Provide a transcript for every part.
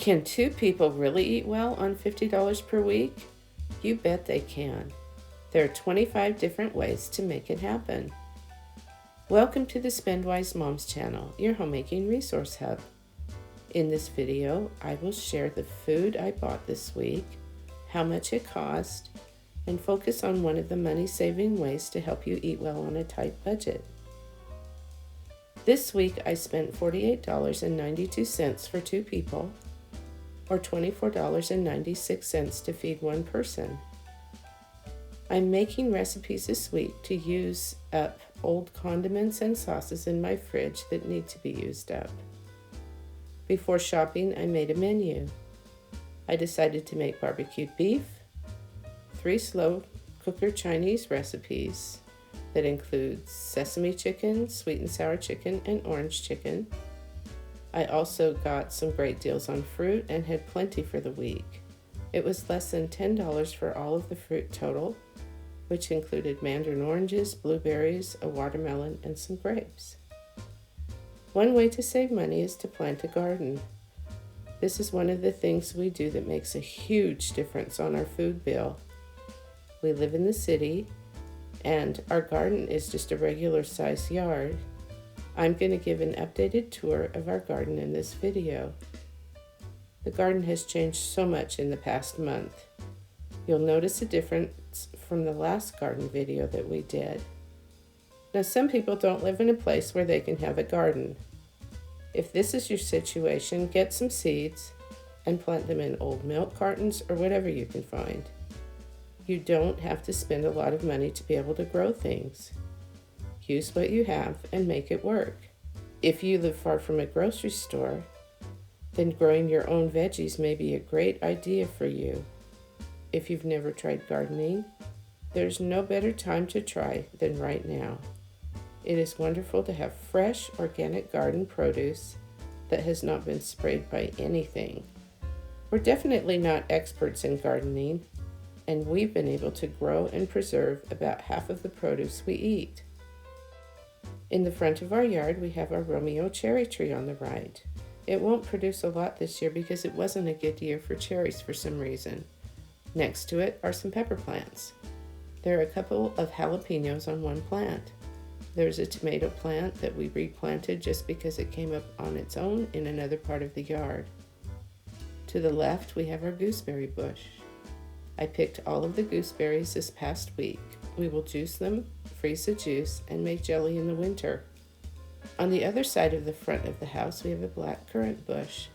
Can two people really eat well on $50 per week? You bet they can. There are 25 different ways to make it happen. Welcome to the Spendwise Moms channel, your homemaking resource hub. In this video, I will share the food I bought this week, how much it cost, and focus on one of the money-saving ways to help you eat well on a tight budget. This week, I spent $48.92 for two people, or $24.96 to feed one person. I'm making recipes this week to use up old condiments and sauces in my fridge that need to be used up. Before shopping, I made a menu. I decided to make barbecued beef, 3 slow cooker Chinese recipes that include sesame chicken, sweet and sour chicken, and orange chicken. I also got some great deals on fruit and had plenty for the week. It was less than $10 for all of the fruit total, which included mandarin oranges, blueberries, a watermelon, and some grapes. One way to save money is to plant a garden. This is one of the things we do that makes a huge difference on our food bill. We live in the city, and our garden is just a regular size yard. I'm going to give an updated tour of our garden in this video. The garden has changed so much in the past month. You'll notice a difference from the last garden video that we did. Now, some people don't live in a place where they can have a garden. If this is your situation, get some seeds and plant them in old milk cartons or whatever you can find. You don't have to spend a lot of money to be able to grow things. Use what you have and make it work. If you live far from a grocery store, then growing your own veggies may be a great idea for you. If you've never tried gardening, there's no better time to try than right now. It is wonderful to have fresh, organic garden produce that has not been sprayed by anything. We're definitely not experts in gardening, and we've been able to grow and preserve about half of the produce we eat. In the front of our yard, we have our Romeo cherry tree on the right. It won't produce a lot this year because it wasn't a good year for cherries for some reason. Next to it are some pepper plants. There are a couple of jalapenos on one plant. There's a tomato plant that we replanted just because it came up on its own in another part of the yard. To the left, we have our gooseberry bush. I picked all of the gooseberries this past week. We will juice them, freeze the juice, and make jelly in the winter. On the other side of the front of the house, we have a black currant bush.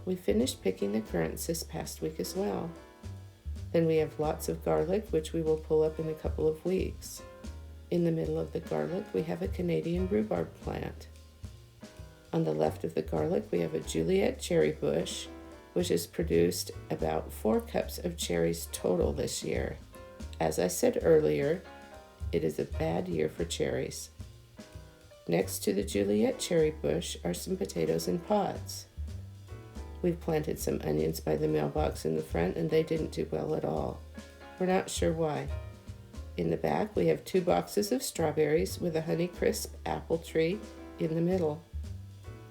We finished picking the currants this past week as well. Then we have lots of garlic, which we will pull up in a couple of weeks. In the middle of the garlic, we have a Canadian rhubarb plant. On the left of the garlic, we have a Juliet cherry bush, which has produced about 4 cups of cherries total this year. As I said earlier, it is a bad year for cherries. Next to the Juliet cherry bush are some potatoes in pots. We've planted some onions by the mailbox in the front, and they didn't do well at all. We're not sure why. In the back, we have 2 boxes of strawberries with a Honeycrisp apple tree in the middle.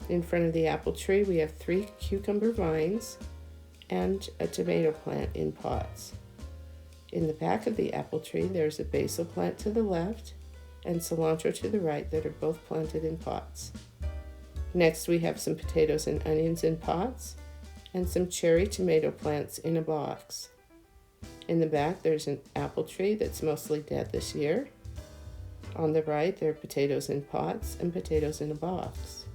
In front of the apple tree, we have 3 cucumber vines and a tomato plant in pots. In the back of the apple tree, there's a basil plant to the left and cilantro to the right that are both planted in pots. Next, we have some potatoes and onions in pots and some cherry tomato plants in a box. In the back, there's an apple tree that's mostly dead this year. On the right, there are potatoes in pots and potatoes in a box.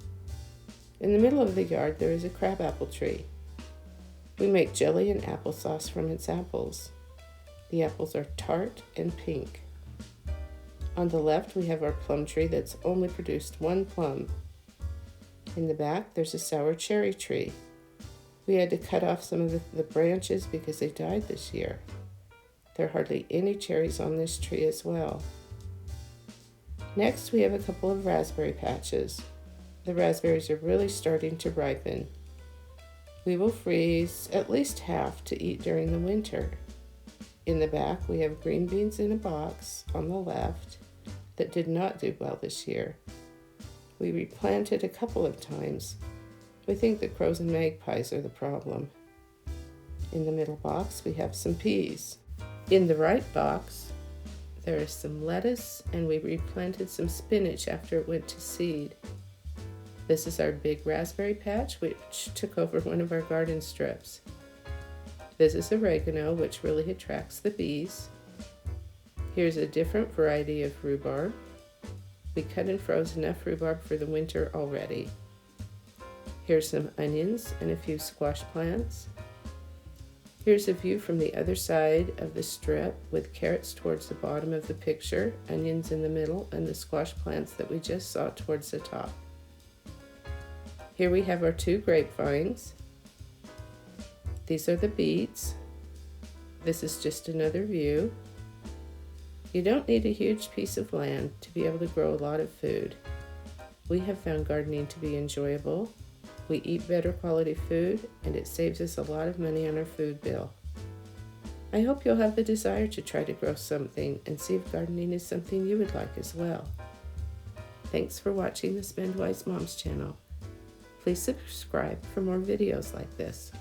In the middle of the yard, there is a crabapple tree. We make jelly and applesauce from its apples. The apples are tart and pink. On the left, we have our plum tree that's only produced 1 plum. In the back, there's a sour cherry tree. We had to cut off some of the branches because they died this year. There are hardly any cherries on this tree as well. Next, we have a couple of raspberry patches. The raspberries are really starting to ripen. We will freeze at least half to eat during the winter. In the back, we have green beans in a box on the left that did not do well this year. We replanted a couple of times, We think the crows and magpies are the problem. In the middle box, we have some peas. In the right box, there is some lettuce, and we replanted some spinach after it went to seed. This is our big raspberry patch, which took over one of our garden strips. This is oregano, which really attracts the bees. Here's a different variety of rhubarb. We cut and froze enough rhubarb for the winter already. Here's some onions and a few squash plants. Here's a view from the other side of the strip with carrots towards the bottom of the picture, onions in the middle, and the squash plants that we just saw towards the top. Here we have our 2 grapevines. These are the beets. This is just another view. You don't need a huge piece of land to be able to grow a lot of food. We have found gardening to be enjoyable. We eat better quality food, and it saves us a lot of money on our food bill. I hope you'll have the desire to try to grow something and see if gardening is something you would like as well. Thanks for watching the Spend Wise Moms channel. Please subscribe for more videos like this.